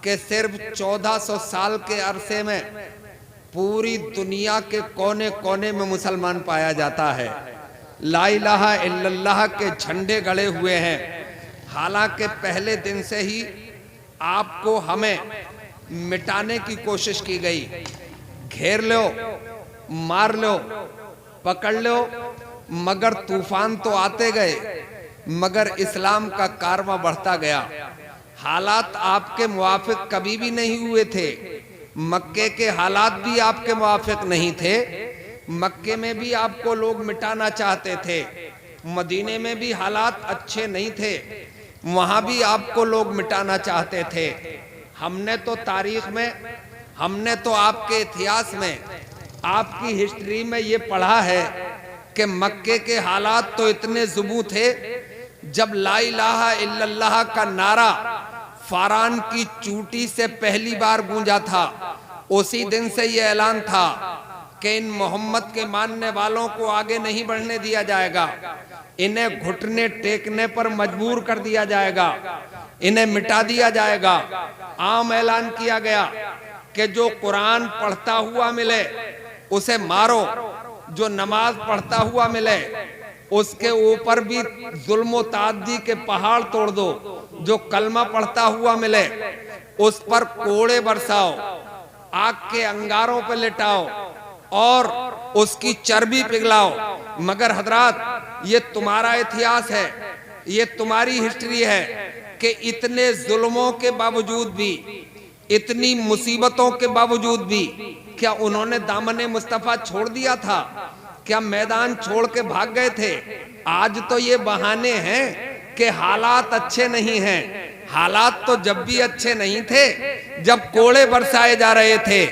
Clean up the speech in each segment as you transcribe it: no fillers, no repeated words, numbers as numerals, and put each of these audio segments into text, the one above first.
कि सिर्फ 1400 साल के अरसे में पूरी दुनिया के कोने कोने में मुसलमान पाया जाता है। ला इलाहा इल्लल्लाह के झंडे गड़े हुए हैं। हालांकि पहले दिन से ही आपको हमें मिटाने की कोशिश की गई। घेर लो, मार लो, पकड़ लो, मगर तूफान तो आते गए, मगर इस्लाम का कारवां बढ़ता गया। हालात आपके मुवाफिक कभी भी नहीं हुए थे। मक्के के हालात भी आपके मुवाफिक नहीं थे। मक्के में भी आपको लोग मिटाना चाहते थे, मदीने में भी हालात अच्छे नहीं थे, वहां भी आपको लोग मिटाना चाहते थे। हमने तो तारीख में, हमने तो आपके इतिहास में, आपकी हिस्ट्री में ये पढ़ा है कि मक्के के हालात तो इतने जुबू थे, जब ला इलाहा इल्लल्लाह का नारा फारान की चूटी से पहली बार गूंजा था, उसी दिन से ये ऐलान था कि इन मोहम्मद के मानने वालों को आगे नहीं बढ़ने दिया जाएगा, इन्हें घुटने टेकने पर मजबूर कर दिया जाएगा, इन्हें मिटा दिया जाएगा। आम ऐलान किया गया कि जो कुरान पढ़ता हुआ मिले उसे मारो, जो नमाज पढ़ता हुआ मिले उसके ऊपर भी जुल्म ताद्दी के पहाड़ तोड़ दो, जो कलमा पढ़ता हुआ मिले उस पर कोड़े बरसाओ, आग के अंगारों पर लिटाओ और उसकी चर्बी पिघलाओ। मगर हजरात, ये तुम्हारा इतिहास है, ये तुम्हारी हिस्ट्री है कि इतने जुल्मों के बावजूद भी, इतनी मुसीबतों के बावजूद भी क्या उन्होंने दामने मुस्तफा छोड़ दिया था? क्या मैदान छोड़ के भाग गए थे? आज तो ये बहाने हैं कि हालात अच्छे नहीं हैं। हालात तो जब भी अच्छे नहीं थे, जब कोड़े बरसाए जा रहे थे,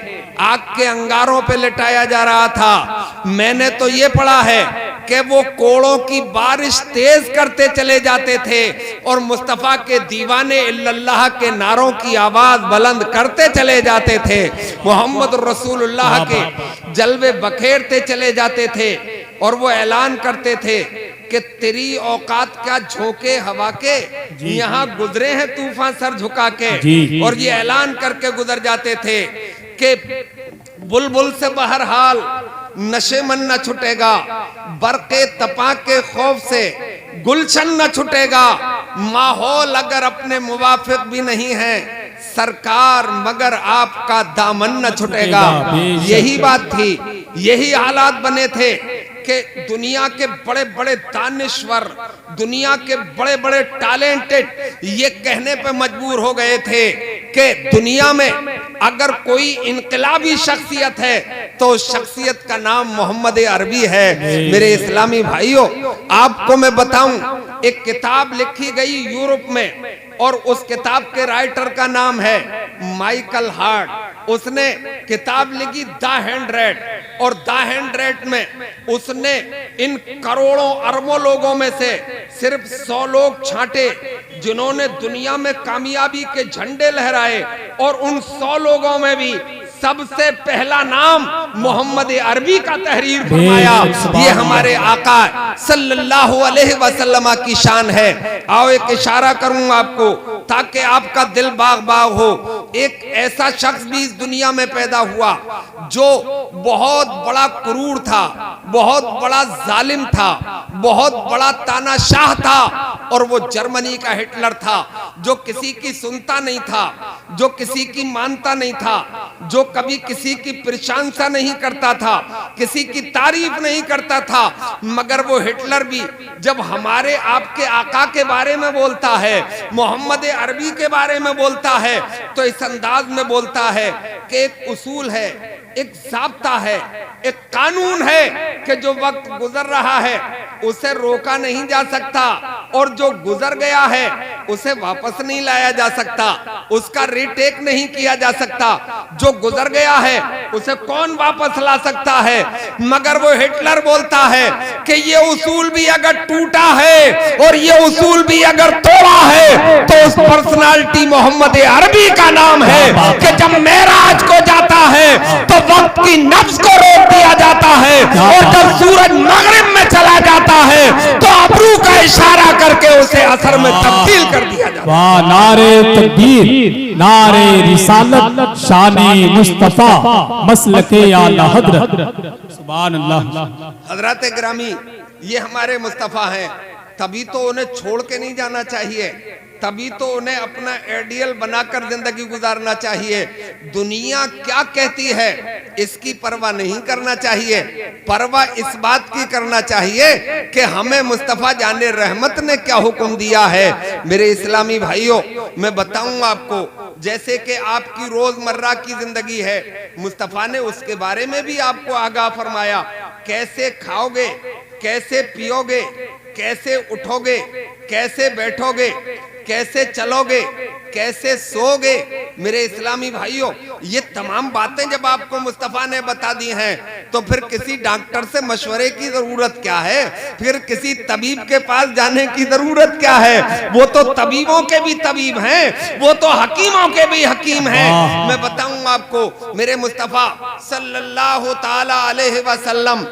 आग के अंगारों पे लिटाया जा रहा था। मैंने तो ये पढ़ा है कि वो कोड़ों की बारिश तेज करते चले जाते थे और मुस्तफा के दीवाने इल्लल्लाह के नारों की आवाज बुलंद करते चले जाते थे। मोहम्मद रसूलुल्लाह के जलवे बखेरते चले जाते थे और वो ऐलान करते थे कि तेरी औकात क्या झोंके हवा के, यहाँ गुजरे हैं तूफान सर झुका के। और ये ऐलान करके गुजर जाते थे कि बुलबुल से बहरहाल नशे मन न छुटेगा, बरके तपा के खौफ से गुलशन न छुटेगा, माहौल अगर अपने मुवाफिक भी नहीं है सरकार, मगर आपका दामन न छुटेगा। यही बात थी, यही हालात बने थे कि दुनिया के बड़े बड़े दानिश्वर, दुनिया के बड़े बड़े टैलेंटेड ये कहने पे मजबूर हो गए थे कि दुनिया में अगर कोई इनकलाबी शख्सियत है तो उस शख्सियत का नाम मोहम्मद अरबी है। मेरे इस्लामी भाइयों, आपको मैं बताऊं, एक किताब लिखी गई यूरोप में और उस किताब के राइटर का नाम है माइकल हार्ट। उसने किताब लिखी द 100 और द 100 में उसने इन करोड़ों अरबों लोगों में से सिर्फ 100 लोग छांटे जिन्होंने दुनिया में कामयाबी के झंडे लहराए, और उन 100 लोगों में भी सबसे पहला नाम मोहम्मद अरबी का तहरीर फरमाया। ये हमारे आका सल्लल्लाहु अलैहि वसल्लम की शान है। आओ एक इशारा करूं आपको ताकि आपका दिल बाग बाग हो। एक ऐसा शख्स भी इस दुनिया में पैदा हुआ जो बहुत बड़ा क्रूर था, बहुत बड़ा जालिम था, बहुत बड़ा तानाशाह था, और वो जर्मनी का हिटलर था, जो किसी की सुनता नहीं था, जो किसी की मानता नहीं था, जो कभी किसी की प्रशंसा नहीं करता था, किसी की तारीफ नहीं करता था। मगर वो हिटलर भी जब हमारे आपके आका के बारे में बोलता है, मोहम्मद अरबी के बारे में बोलता है, तो इस अंदाज में बोलता है कि एक उसूल है, एक ज़ाब्ता है, एक कानून है कि जो वक्त गुजर रहा है उसे रोका नहीं जा सकता, और जो गुजर गया है उसे वापस नहीं लाया जा सकता, उसका रीटेक नहीं किया जा सकता। जो गुजर गया है उसे कौन वापस ला सकता है? मगर वो हिटलर बोलता है कि ये उसूल भी अगर टूटा है और ये उसूल भी अगर तोड़ा है तो उस पर्सनालिटी मोहम्मद अरबी का नाम है कि जब मेराज को जाता है तो वक्त की नफ्स को रोक दिया जाता है, और जब सूरज मगरिब में चला जाता है तो अबरू का इशारा करके उसे असर में तब्दील कर दिया जाता है। वाह, नारे तकबीर, नारे रिसालत, शानी मुस्तफा, मसलके आला हजरत, सुभान अल्लाह। हजरत ग्रामी, ये हमारे मुस्तफा हैं, तभी तो उन्हें छोड़ के नहीं जाना चाहिए, तभी तो उन्हें अपना आइडियल बनाकर जिंदगी गुजारना चाहिए। दुनिया क्या कहती है इसकी परवाह नहीं करना चाहिए, परवाह इस बात की करना चाहिए कि हमें मुस्तफा जाने रहमत ने क्या हुक्म दिया है। मेरे इस्लामी भाइयों, मैं बताऊं आपको, जैसे कि आपकी रोजमर्रा की जिंदगी है, मुस्तफा ने उसके बारे में भी आपको आगाह फरमाया। कैसे खाओगे, कैसे पियोगे, कैसे उठोगे, कैसे बैठोगे, कैसे चलोगे, कैसे सोओगे। मेरे इस्लामी भाइयों, ये तमाम बातें जब आपको मुस्तफा ने बता दी हैं, तो फिर किसी डॉक्टर से मशवरे की जरूरत क्या है, फिर किसी तबीब के पास जाने की जरूरत क्या है। वो तो तबीबों के भी तबीब हैं, वो तो हकीमों के भी हकीम हैं। मैं बताऊं आपको, मेरे मुस्तफा सल्लल्लाहु ताला अलैहि वसल्लम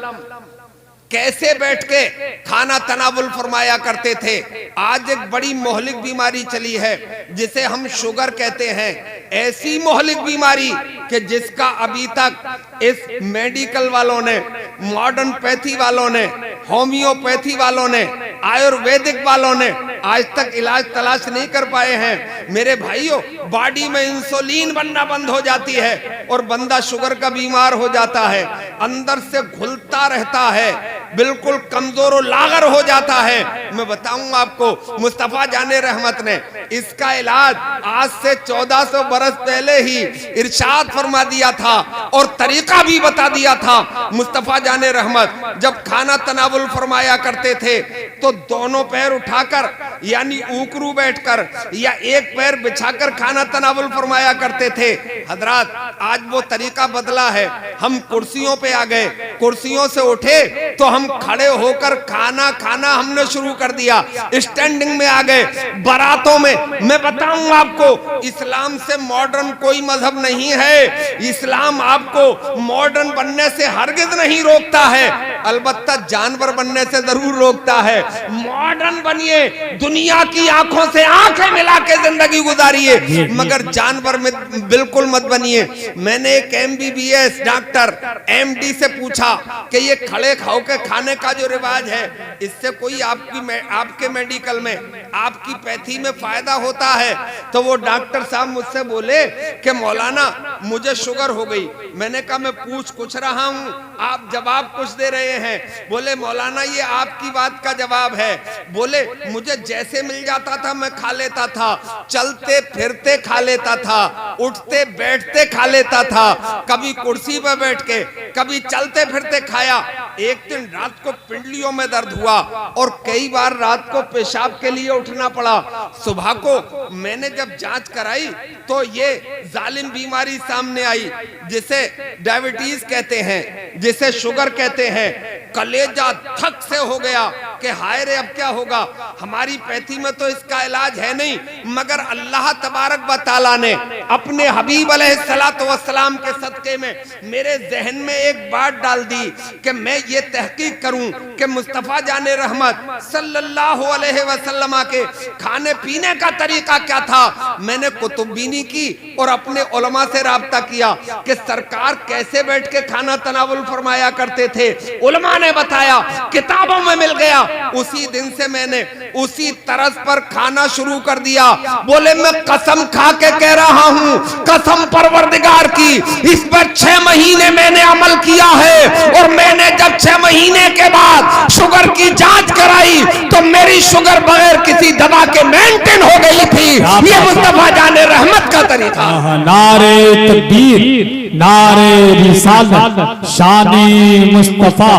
कैसे बैठ के खाना तनावुल फरमाया करते थे। आज एक बड़ी मोहलिक बीमारी चली है जिसे हम शुगर कहते हैं, ऐसी मोहलिक बीमारी कि जिसका अभी तक इस मेडिकल वालों ने, मॉडर्न पैथी वालों ने, होम्योपैथी वालों ने, आयुर्वेदिक वालों ने आज तक इलाज तलाश नहीं कर पाए हैं। मेरे भाइयों, बॉडी में इंसुलिन बनना बंद हो जाती है और बंदा शुगर का बीमार हो जाता है, अंदर से घुलता रहता है, बिल्कुल कमजोर और लागर हो जाता है। मैं बताऊं आपको, मुस्तफा जाने रहमत ने इसका इलाज आज से 1400 बरस पहले ही इरशाद फरमा दिया था और तरीका भी बता दिया था। मुस्तफा जाने रहमत जब खाना तनावुल फरमाया करते थे तो दोनों पैर उठाकर, यानी ऊकरू बैठकर या एक पैर बिछाकर खाना तनावुल फरमाया करते थे। हजरात, आज वो तरीका बदला है, हम कुर्सियों पे आ गए, कुर्सियों से उठे तो हम खड़े होकर खाना खाना हमने शुरू कर दिया, स्टैंडिंग में आ गए। बारातों में, मैं बताऊं आपको, इस्लाम से मॉडर्न कोई मजहब नहीं है। इस्लाम आपको मॉडर्न बनने से हरगिज नहीं रोकता है, अलबत्ता जानवर बनने से जरूर रोकता है। मॉडर्न बनिए, दुनिया की आंखों से आंखें मिला के जिंदगी गुजारिए, मगर जानवर में बिल्कुल मत बनिए। मैंने एक MBBS डॉक्टर MD से पूछा कि ये खड़े खाओ के खाने का जो रिवाज है, इससे कोई आपके मेडिकल में, आपकी पैथी में फायदा होता है? तो वो डॉक्टर साहब मुझसे बोले कि मौलाना मुझे शुगर हो गई। मैंने कहा मैं पूछ कुछ रहा हूँ, आप जवाब कुछ दे रहे हैं। बोले मौलाना ये आपकी बात का जवाब है। बोले मुझे जैसे मिल जाता था मैं खा लेता था, चलते फिरते खा लेता था, उठते बैठते खा लेता था, कभी कुर्सी पर बैठ के, कभी चलते फिरते खाया। एक दिन रात को पिंडलियों में दर्द हुआ और कई बार रात को पेशाब के लिए उठना पड़ा। सुबह को मैंने जब जांच कराई तो ये जालिम बीमारी सामने आई जिसे डायबिटीज कहते हैं, जिसे शुगर कहते हैं। कलेजा थक से हो गया कि हाय रे अब क्या होगा। हमारी पैथी में तो इसका इलाज है नहीं, मगर अल्लाह तबारक व तआला ने अपने हबीब अलैहिस्सलातु वस्सलाम के सदके में मेरे जहन में एक बात डाल दी कि मैं ये तहकीक करूं कि मुस्तफा जाने रहमत सल्लल्लाहु अलैहि वसल्लम के खाने पीने का तरीका क्या था। मैंने कुतुबीनी की और अपने उलमा से राब्ता किया कि सरकार कैसे बैठ के खाना तनावुल फरमाया करते थे। उलमा ने बताया, किताबों में मिल गया। उसी दिन से मैंने उसी तरस पर खाना शुरू कर दिया। बोले मैं कसम खा के कह रहा हूँ, कसम परवरदिगार की, इस पर 6 महीने मैंने अमल किया है। और मैंने जब 6 महीने के बाद शुगर की जांच कराई तो मेरी शुगर बगैर किसी दवा के मेंटेन हो गई थी। ये मुस्तफा जाने रहमत का तरीका। नारे तकबीर, नारे रिसालत, शानी मुस्तफा,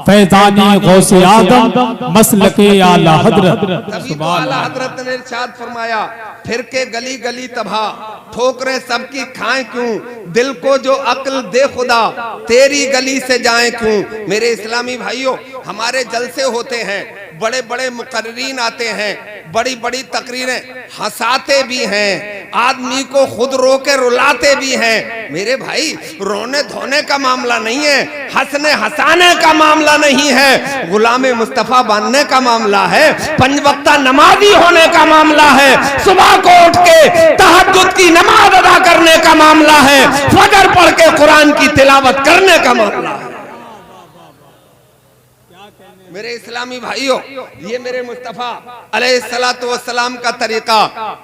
फैजानी गौसे आदम, मसलके आला हजरत। आला हजरत ने इरशाद फरमाया, फिर के गली गली तबाह, ठोकरें सबकी खाएं क्यों, दिल को जो अक्ल दे खुदा, तेरी गली से जाएं क्यों। मेरे इस्लामी भाइयों, हमारे जलसे होते हैं, बड़े बड़े मुकर्रीन आते हैं, बड़ी बड़ी तकरीरें, हंसाते भी हैं, आदमी को खुद रो के रुलाते भी हैं। मेरे भाई, रोने धोने का मामला नहीं है, हंसने हंसाने का मामला नहीं है, गुलामे मुस्तफा बनने का मामला है, पंज वक्ता नमाजी होने का मामला है, सुबह को उठ के तहज्जुद की नमाज अदा करने का मामला है, फजर पढ़ के कुरान की तिलावत करने का मामला है। मेरे इस्लामी भाइयों, ये मेरे मुस्तफा अलैहिस्सलातु वस्सलाम का तरीका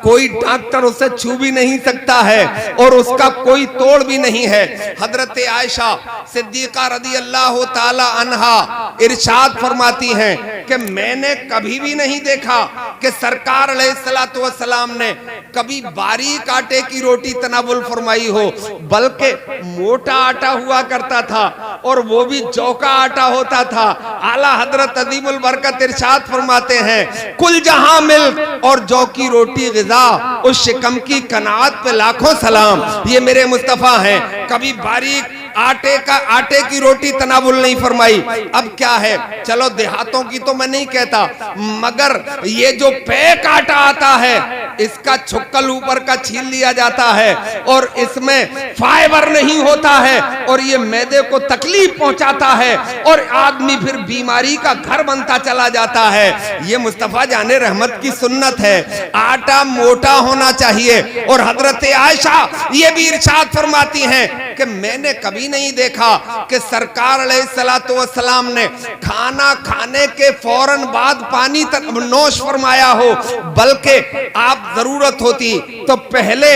कोई डॉक्टर उसे छू भी नहीं सकता है और उसका कोई तोड़ भी नहीं है। हजरत आयशा सिद्दीका रदी अल्लाह ताला अन्हा इरशाद फरमाती हैं कि मैंने कभी भी नहीं देखा कि सरकार अलैहिस्सलातु वस्सलाम ने कभी बारीक आटे की रोटी तनावुल फरमाई हो, बल्कि मोटा आटा हुआ करता था और वो भी जौ का आटा होता था। आला हजरत अजीमुल बरकत इरशाद फरमाते हैं, कुल जहां मिल्क और जौ की रोटी गिज़ा, उस शिकम की कनात पे लाखों सलाम। ये मेरे मुस्तफा हैं, कभी बारीक आटे की रोटी तनावुल नहीं फरमाई। अब क्या है, चलो देहातों की तो मैं नहीं कहता, मगर ये जो पैक आटा आता है इसका छुक्कल ऊपर का छील लिया जाता है और इसमें फाइबर नहीं होता है और ये मैदे को तकलीफ पहुंचाता है और आदमी फिर बीमारी का घर बनता चला जाता है। ये मुस्तफा जाने रहमत की सुन्नत है, आटा मोटा होना चाहिए। और हजरत आयशा ये भी इरशाद फरमाती हैं कि मैंने कभी नहीं देखा कि सरकार अलैहिस्सलातु वस्सलाम ने खाना खाने के फौरन बाद पानी नोश फरमाया हो, बल्कि आप जरूरत होती तो पहले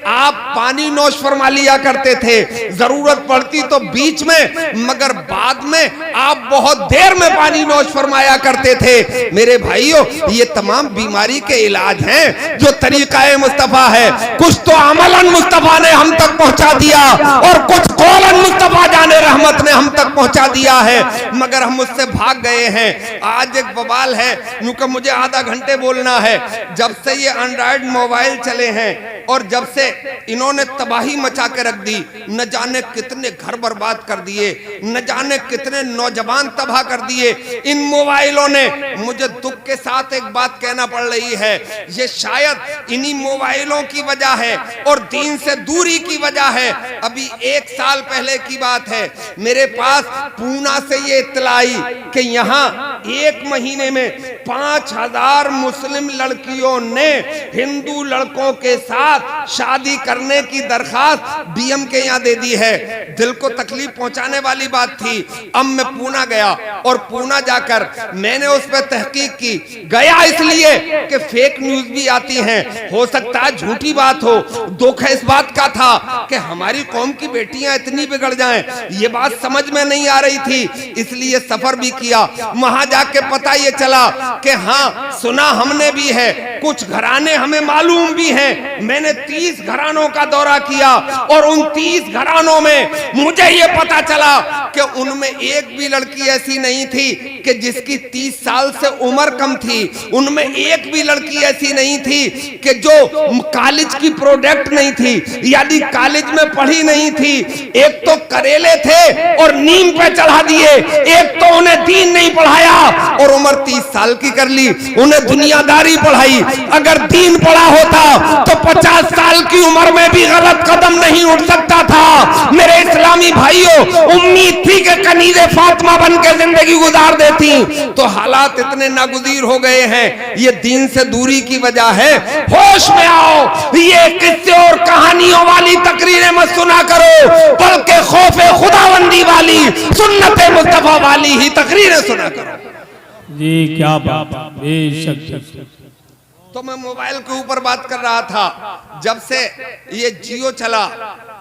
आप पानी नोश फरमा लिया करते थे, जरूरत पड़ती तो बीच में, मगर बाद में आप बहुत देर में पानी नोश फरमाया करते थे। मेरे भाइयों, ये तमाम बीमारी के इलाज हैं जो तरीकाए मुस्तफा है। कुछ तो अमलन मुस्तफा ने हम तक पहुंचा दिया और कुछ कौलन मुस्तफा जाने रहमत ने हम तक पहुंचा दिया है, मगर हम उससे भाग गए हैं। आज एक बवाल है, क्योंकि मुझे आधा घंटे बोलना है। जब से ये एंड्रॉइड मोबाइल चले हैं और जब से इन्होंने तबाही मचा के रख दी, न जाने कितने घर बर्बाद कर दिए, न जाने कितने नौजवान तबाह कर दिए इन मोबाइलों ने। मुझे दुख के साथ एक बात कहना पड़ रही है, ये शायद इन्हीं मोबाइलों की वजह है और दीन से दूरी की वजह है। अभी एक साल पहले की बात है, मेरे पास पूना से ये इत्तला आई कि यहाँ एक महीने में 5000 मुस्लिम लड़कियों ने हिंदू लड़कों के साथ शादी करने की दरखास्त बीएम के यहाँ दे दी है। दिल को तकलीफ पहुंचाने वाली बात थी। अब मैं पूना गया और पूना जाकर मैंने उस पर तहकीक की। गया इसलिए कि फेक न्यूज भी आती हैं, हो सकता है झूठी बात हो। दुख इस बात का था कि हमारी कौम की बेटियां इतनी बिगड़ जाएं, ये बात समझ में नहीं आ रही थी, इसलिए सफर भी किया। वहां जाके पता ये चला कि हाँ, सुना हमने भी है, कुछ घराने हमें मालूम भी हैं। मैंने 30 घरानों का दौरा किया और उन 30 घरानों में मुझे ये पता चला कि उनमें एक भी लड़की ऐसी नहीं थी कि जिसकी 30 साल से उम्र कम थी। उनमें एक भी लड़की ऐसी नहीं थी कि जो कॉलेज की प्रोडक्ट नहीं थी, यानी कॉलेज में पढ़ी नहीं थी। एक तो करेले थे और नीम पे चढ़ा दिए, एक तो उन्हें दीन नहीं पढ़ाया और उम्र 30 साल की कर ली, उन्हें दुनियादारी पढ़ाई। अगर दीन पढ़ा होता तो 50 साल की उम्र में भी गलत कदम नहीं उठ सकता था। मेरे इस्लामी भाइयों, उम्मीद थी कि कनीज़े फातिमा बन के जिंदगी गुजार देती, तो हालात इतने नागुज़ीर हो गए हैं। ये दीन से दूरी की वजह है। होश में आओ, ये किस्से और कहानियों वाली तकरीरें मत सुना करो, बल्कि खौफे खुदावंदी वाली, सुन्नत मुस्तफा वाली ही तकरीरें सुना करो। जी क्या बात, बेशक। तो मैं मोबाइल के ऊपर बात कर रहा था। जब से ये जियो चला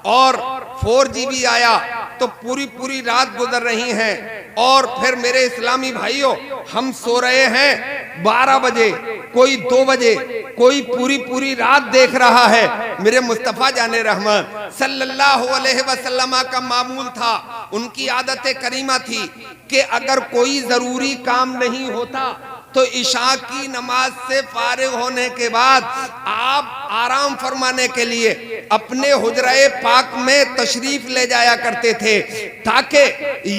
और 4G भी आया तो पूरी रात गुजर रही हैं। और फिर मेरे इस्लामी भाइयों, हम सो रहे हैं 12 बजे, कोई 2 बजे, कोई पूरी रात देख रहा है। मेरे मुस्तफा जाने रहमत सल्लल्लाहु अलैहि वसल्लम का मामूल था, उनकी आदत करीमा थी कि अगर कोई जरूरी काम नहीं होता तो इशा की नमाज से फारिग होने के बाद आप आराम फरमाने के लिए अपने हुजरे पाक में तशरीफ ले जाया करते थे, ताकि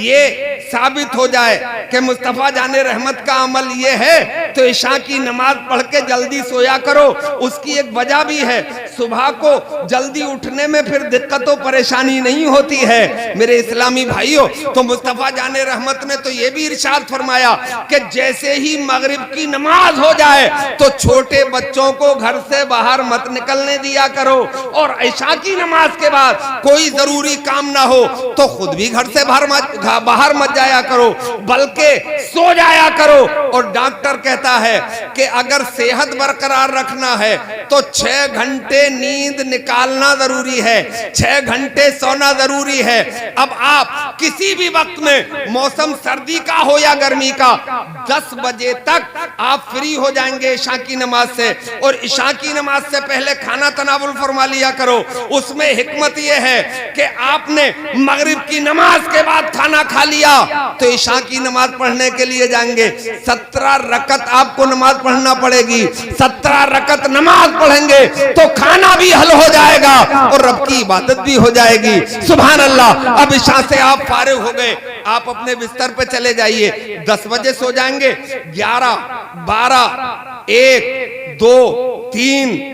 ये साबित हो जाए कि मुस्तफा जाने रहमत का अमल ये है तो इशा की नमाज पढ़ के जल्दी सोया करो। उसकी एक वजह भी है, सुबह को जल्दी उठने में फिर दिक्कतों परेशानी नहीं होती है मेरे इस्लामी भाइयों। तो मुस्तफा जाने रहमत ने तो ये भी इरशाद फरमाया कि जैसे ही मगरिब की नमाज हो जाए तो छोटे बच्चों को घर से बाहर मत निकलने दिया करो, और इशा की नमाज के बाद कोई जरूरी काम ना हो तो खुद भी घर से बाहर मत जाया करो, बल्कि सो जाया करो। और डॉक्टर कहता है कि अगर सेहत बरकरार रखना है तो 6 घंटे नींद निकालना जरूरी है, 6 घंटे सोना जरूरी है। अब आप किसी भी वक्त में, मौसम सर्दी का हो या गर्मी का, 10 बजे तक आप फ्री हो जाएंगे इशा की नमाज से, और इशा की नमाज से पहले खाना तनावुल फरमा लिया करो। उसमें हिकमत यह है कि आपने मगरिब की नमाज के बाद खाना खा लिया तो इशा की नमाज पढ़ने के लिए जाएंगे। 17 रकत आपको नमाज पढ़ना पड़ेगी, 17 रकत नमाज पढ़ेंगे तो खाना भी हल हो जाएगा और रब की इबादत भी हो जाएगी। सुभान अल्लाह। अब इशा से आप फारिग हो गए, आप अपने बिस्तर पे चले जाइए, 10 बजे सो जाएंगे, 11, 12, 1, 2, 3,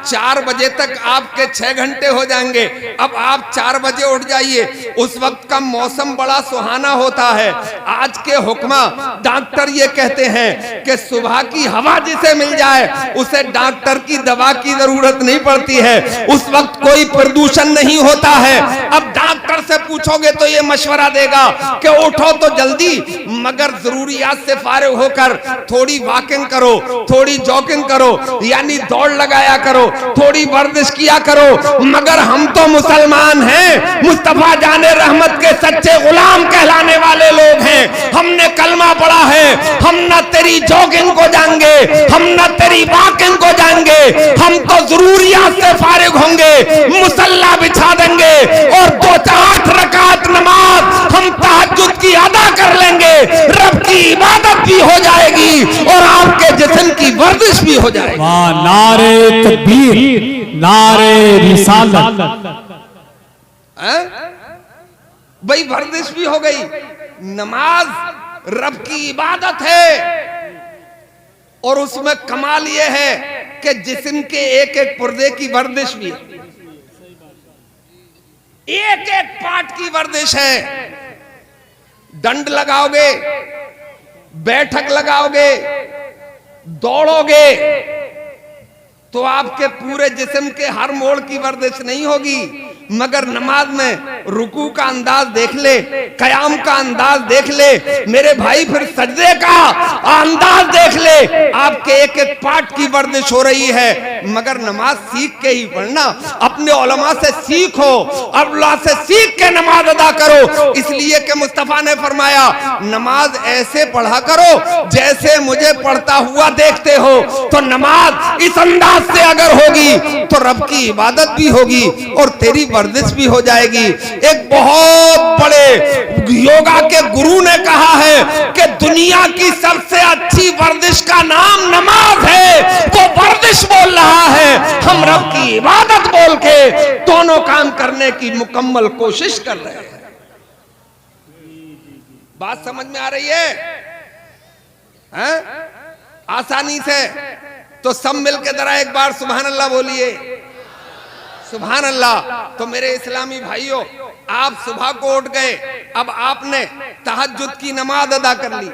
4 बजे तक आपके 6 घंटे हो जाएंगे। अब आप 4 बजे उठ जाइए, उस वक्त का मौसम बड़ा सुहाना होता है। आज के हुक्मा डॉक्टर ये कहते हैं कि सुबह की हवा जिसे मिल जाए उसे डॉक्टर की दवा की जरूरत नहीं पड़ती है, उस वक्त कोई प्रदूषण नहीं होता है। अब डॉक्टर से पूछोगे तो ये मशवरा देगा कि उठो तो जल्दी, मगर जरूरियात से फारिग होकर थोड़ी वॉकिंग करो, थोड़ी जॉगिंग करो, यानी दौड़ लगाया करो, थोड़ी वर्जिश किया करो। मगर हम तो मुसलमान हैं, मुस्तफा जाने रहमत के सच्चे गुलाम कहलाने वाले लोग हैं। हमने कलमा पढ़ा है, हम न तेरी जॉगिंग को जाएंगे, हम न तेरी वॉकिंग को जाएंगे, हम तो जरूरियात से फारिग होंगे, मुसल्ला बिछा देंगे और 2-8 रकात नमाज हम तहज्जुद की अदा कर लेंगे, रब की इबादत भी हो जाएगी और आपके जिस्म की वर्जिश भी हो जाएगी। नारे तकबीर, नारे रिसालत। भाई वर्जिश भी हो गई, नमाज रब की इबादत है और उसमें कमाल यह है कि जिस्म के एक एक पुर्जे की वर्जिश भी है, एक एक पार्ट की वर्जिश है। डंड लगाओगे, बैठक लगाओगे, दौड़ोगे तो आपके पूरे जिस्म के हर मोड़ की वर्जिश नहीं होगी, मगर नमाज में रुकू का अंदाज देख ले, कयाम का अंदाज देख ले मेरे भाई, फिर सजदे का अंदाज देख ले, आपके एक एक पार्ट की वर्जिश हो रही है। मगर नमाज सीख के ही पढ़ना, अपने उलमा से सीखो, अल्लाह से सीख के नमाज अदा करो। इसलिए कि मुस्तफा ने फरमाया नमाज ऐसे पढ़ा करो जैसे मुझे पढ़ता हुआ देखते हो। तो नमाज इस अंदाज से अगर होगी तो रब की इबादत भी होगी और तेरी वर्जिश भी हो जाएगी। एक बहुत बड़े योगा के गुरु ने कहा है कि दुनिया की सबसे अच्छी वर्जिश का नाम नमाज है। वो वर्जिश बोल रहा है, हम रब की इबादत बोल के दोनों काम करने की मुकम्मल कोशिश कर रहे हैं। बात समझ में आ रही है? आसानी से तो सब मिलकर जरा एक बार सुभान अल्लाह बोलिए, सुभान अल्लाह। तो मेरे इस्लामी भाइयों, आप सुबह को उठ गए, अब आपने तहज्जुद की नमाज अदा कर ली।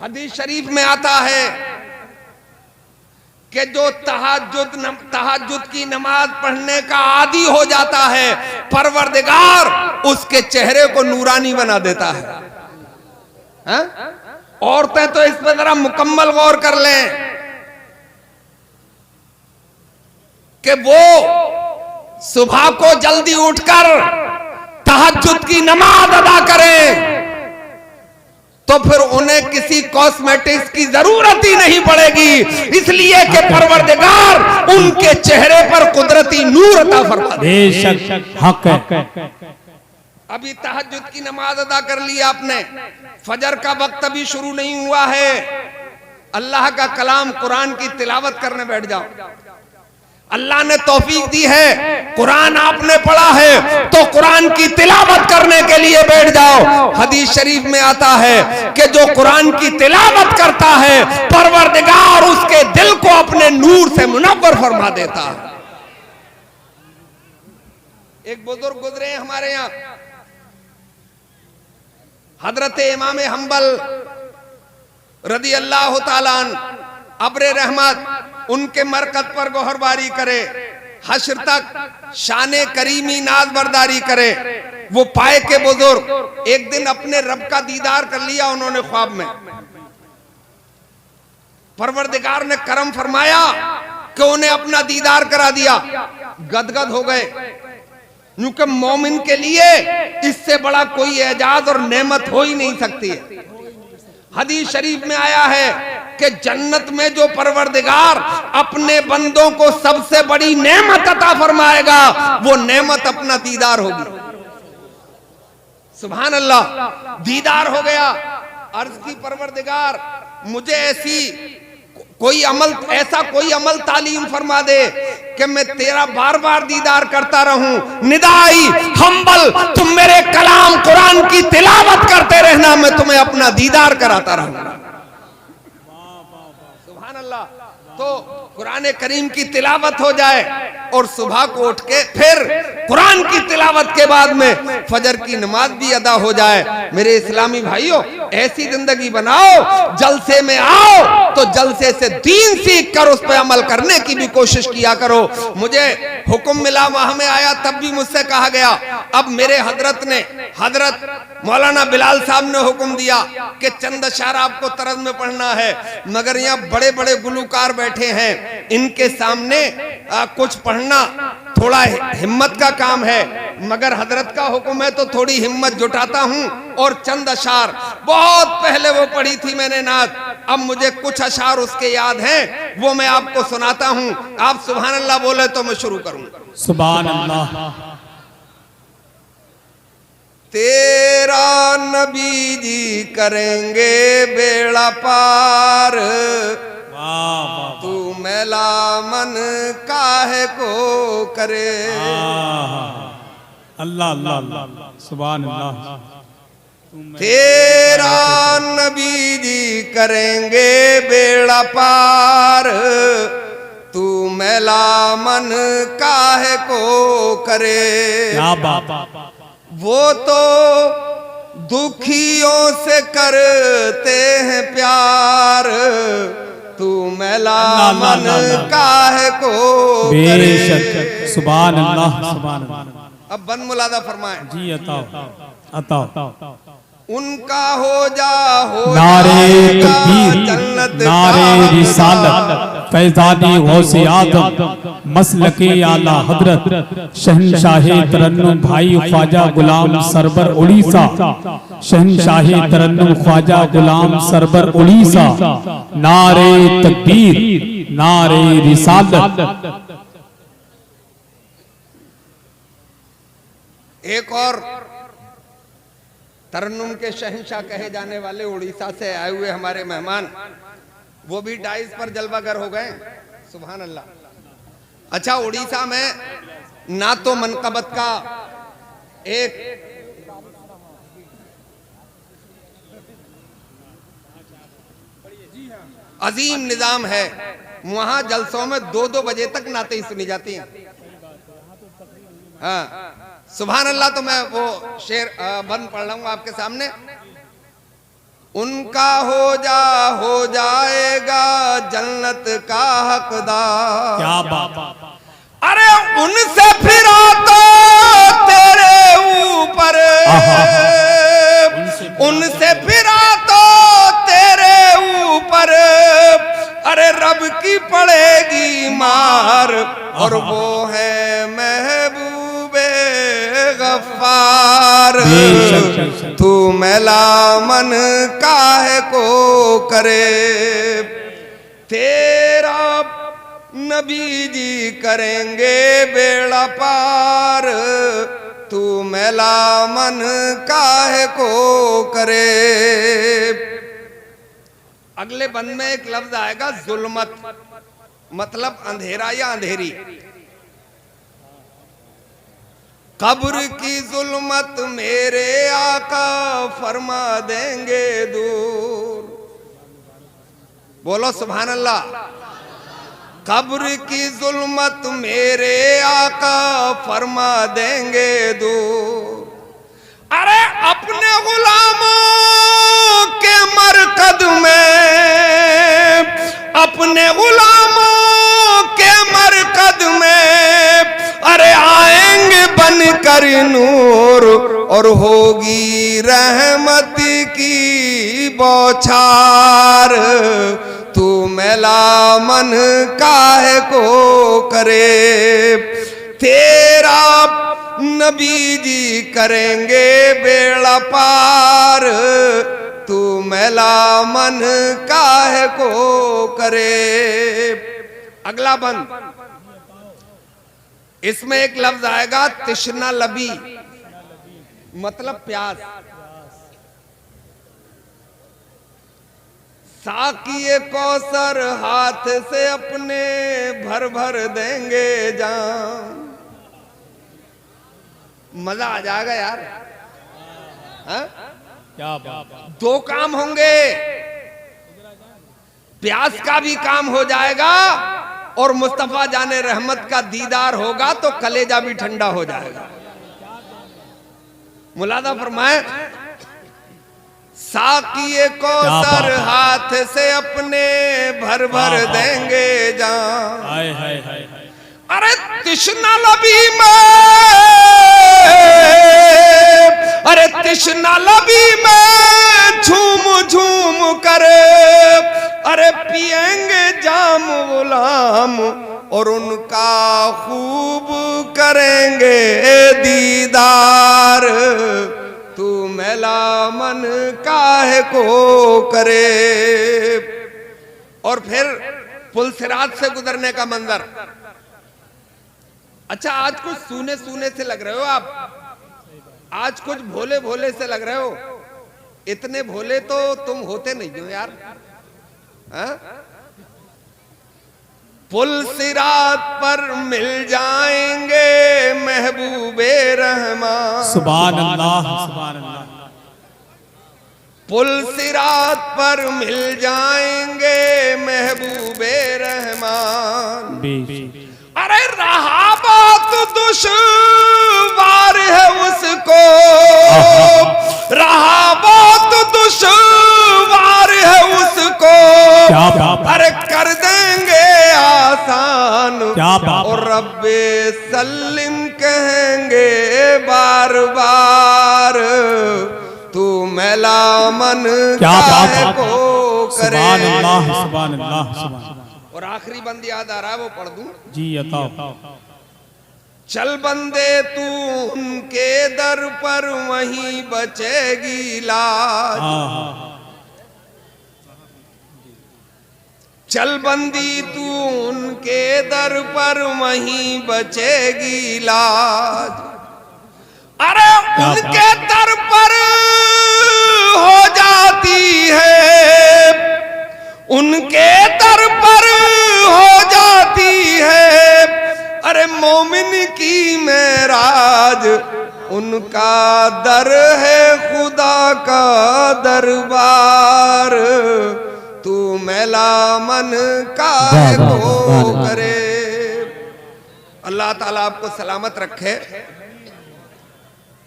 हदीस शरीफ में आता है कि जो तहज्जुद की नमाज पढ़ने का आदी हो जाता है, परवरदिगार उसके चेहरे को नूरानी बना देता है। औरतें तो इस पर जरा मुकम्मल गौर कर लें कि वो सुबह को जल्दी उठकर तहज्जुद की नमाज अदा करें तो फिर उन्हें किसी कॉस्मेटिक्स की जरूरत ही नहीं पड़ेगी, इसलिए कि परवरदिगार उनके चेहरे पर कुदरती नूर अता फरमा दे। बेशक हक है। अभी तहज्जुद की नमाज अदा कर ली आपने, फजर का वक्त अभी शुरू नहीं हुआ है, अल्लाह का कलाम कुरान की तिलावत करने बैठ जाओ। अल्लाह ने तौफीक दी है, कुरान आपने पढ़ा है तो कुरान की तिलावत करने के लिए बैठ जाओ। हदीस शरीफ में आता है कि जो कुरान की तिलावत करता है परवरदिगार उसके दिल को अपने नूर से मुनव्वर फरमा देता है। एक बुजुर्ग गुजरे हमारे यहाँ, हजरत इमाम हम्बल रदी अल्लाह ताला अन्हु अब्रे रहमत उनके मरकत पर गोहरबारी करे, हश्र तक शाने करीमी नाज बरदारी करे। वो पाए के बुजुर्ग एक दिन अपने रब का दीदार कर लिया उन्होंने ख्वाब में। परवरदिगार ने करम फरमाया कि उन्हें अपना दीदार करा दिया, गदगद हो गए। क्योंकि मोमिन के लिए इससे बड़ा कोई एजाज और नेमत हो ही नहीं सकती है। हदीस शरीफ में आया है कि जन्नत में जो परवरदिगार अपने बंदों को सबसे बड़ी नेमत अता फरमाएगा वो नेमत अपना दीदार होगी। सुभान अल्लाह, दीदार हो गया। अर्ज की परवरदिगार मुझे ऐसा कोई अमल तालीम फरमा दे कि मैं तेरा बार बार दीदार करता रहूं। निदाई हम्बल तुम मेरे कलाम कुरान की तिलावत करते रहना, मैं तुम्हें अपना दीदार कराता रहूंगा। सुभान अल्लाह। तो कुरान करीम की तिलावत हो जाए और सुबह को उठ के फिर कुरान की तिलावत के बाद में फजर की नमाज भी अदा हो जाए। मेरे इस्लामी भाइयों, ऐसी जिंदगी बनाओ, जलसे में आओ तो जलसे से दीन सीख कर उस पर अमल करने की भी कोशिश किया करो। मुझे हुक्म मिला, वहां में आया तब भी मुझसे कहा गया। अब मेरे हजरत मौलाना बिलाल साहब ने हुक्म दिया कि चंद अशआर आपको तरज में पढ़ना है, मगर यहाँ बड़े बड़े गुलूकार बैठे हैं, इनके सामने कुछ पढ़ना थोड़ा हिम्मत का काम है, मगर हजरत का हुक्म है तो थोड़ी हिम्मत जुटाता हूँ और चंद अशार, बहुत पहले वो पढ़ी थी मैंने नात, अब मुझे कुछ अशार उसके याद हैं, वो मैं आपको सुनाता हूँ। आप सुभान अल्लाह बोले तो मैं शुरू करूंगा। सुभान अल्लाह। तेरा नबी जी करेंगे बेड़ा पार, तू मैला मन काहे को करे। अल्लाह अल्लाह सुभान अल्लाह। तेरा नबी जी करेंगे बेड़ा पार, तू मैला मन काहे को करे। क्या बात। वो तो दुखियों से करते हैं प्यार, तू मैला मन काहे को करे। सुभान अल्लाह सुभान अल्लाह। अब बन मुलादा फरमाए जी। अताओ उनका हो जा नारे तकबीर नारे रिसालत फैज़ानी गौसे आदम मसलके आला हजरत शहनशाहे तरन्नुम भाई ख्वाजा गुलाम सरबर उड़ीसा, शहनशाहे तरन्नुम ख्वाजा गुलाम सरबर उड़ीसा। नारे तकबीर नारे रिसालत। एक और तरन्नुम के शहंशाह कहे जाने वाले उड़ीसा से आए हुए हमारे मेहमान, वो भी डाइस पर जलवागर हो गए। सुभान अल्लाह। अच्छा, उड़ीसा में ना तो मनकबत का एक अजीम निजाम है, वहां जलसों में 2-2 बजे तक नाते ही सुनी जाती हैं। हाँ, सुभान अल्लाह। तो मैं वो शेर बंद पढ़ लूंगा आपके सामने। उनका हो जाएगा जन्नत का हकदार। क्या बात। अरे उनसे फिरा तो तेरे ऊपर, उनसे फिरा तो तेरे ऊपर, अरे रब की पड़ेगी मार, और वो है महबूबे गफ्फार। तू मैला मन काहे को करे, तेरा नबी जी करेंगे बेड़ा पार, तू मैला मन काहे को करे। अगले बंद में एक लफ्ज आएगा जुल्मत। मतलब अंधेरा या अंधेरी। कब्र की जुल्मत मेरे आका फरमा देंगे दूर। बोलो सुभान अल्लाह। कब्र की जुल्मत मेरे आका फरमा देंगे दूर। अरे अपने गुलामों के मरकद में, अपने गुलामों के मरकद में, अरे आएंगे बनकर नूर और होगी रहमत की बौछार। तू मैला मन काहे को करे, तेरा नबी जी करेंगे बेड़ा पार। तू मैला मन काहे को करे। अगला बंद, इसमें एक लफ्ज आएगा तिश्ना लबी, मतलब प्यास। साकिए कौसर हाथ से अपने भर भर देंगे जाम। मजा आ जाएगा यार। हा? क्या बात। दो काम होंगे, प्यास का भी काम हो जाएगा और मुस्तफा जाने रहमत का दीदार होगा तो कलेजा भी ठंडा हो जाएगा। मुलादा फरमाए, साकिए कौसर हाथ से अपने भर भर देंगे जान। हाय हाय हाय। अरे तिश्ना लबी में, अरे तिश्ना लबी में झूम झूम कर, अरे पिएंगे जाम गुलाम और उनका खूब करेंगे दीदार। तू मैला मन काहे को करे। और फिर पुलसिरात से गुजरने का मंजर। अच्छा, आज कुछ सूने सूने से लग रहे हो आप, आज कुछ भोले भोले से लग रहे हो। इतने भोले तो तुम होते नहीं हो यार। पुलसिरात पर मिल जाएंगे महबूबे रहमान। सुभान अल्लाह सुभान अल्लाह। पुलसिरात पर मिल जाएंगे महबूबे रहमान। अरे रहा बहुत दुश्वार है उसको, रहा बहुत दुश्वार है उसको, अरे कर देंगे आसान। और रब्बे सल्लिम कहेंगे बार बार। तू मैला मन काहे को करे। सुभान अल्लाह। और आखिरी बंद याद आ रहा है, वो पढ़ दूं जी अता। चल बंदे तू उनके दर पर वहीं बचेगी लाज। चल बंदी तू उनके दर पर वहीं बचेगी लाज। अरे उनके दर पर हो जाती है, उनके दर पर हो जाती है, अरे मोमिन की मेराज। उनका दर है खुदा का दरबार। तू मैला मन काहे को करे। अल्लाह ताला आपको सलामत रखे।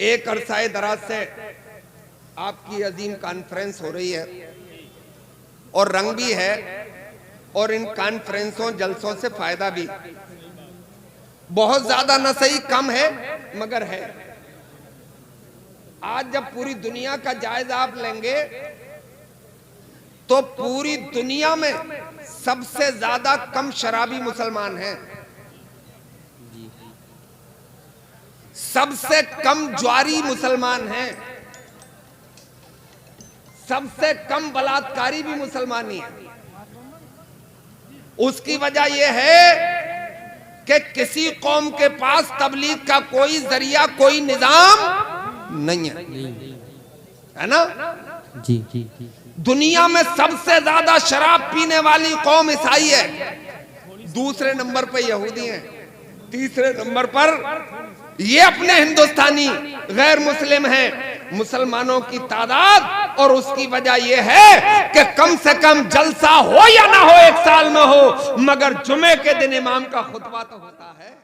एक अरसाए दराज से आपकी अजीम कॉन्फ्रेंस हो रही है और रंग भी है, और इन कॉन्फ्रेंसों जलसों से फायदा भी बहुत ज्यादा न सही कम है मगर है। आज जब पूरी दुनिया का जायजा आप लेंगे तो पूरी दुनिया में सबसे ज्यादा कम शराबी मुसलमान हैं, सबसे कम ज्वारी मुसलमान हैं, सबसे कम बलात्कारी भी मुसलमान ही है। उसकी वजह यह है कि किसी कौम के पास तबलीग का कोई जरिया, कोई निजाम नहीं है ना। जी जी जी। दुनिया में सबसे ज्यादा शराब पीने वाली कौम ईसाई है, दूसरे नंबर पर यहूदी हैं, तीसरे नंबर पर ये अपने हिंदुस्तानी गैर मुस्लिम हैं। मुसलमानों की तादाद और उसकी वजह यह है कि कम से कम जलसा हो या ना हो, एक साल में हो, मगर जुमे के दिन इमाम का खुतबा तो होता है।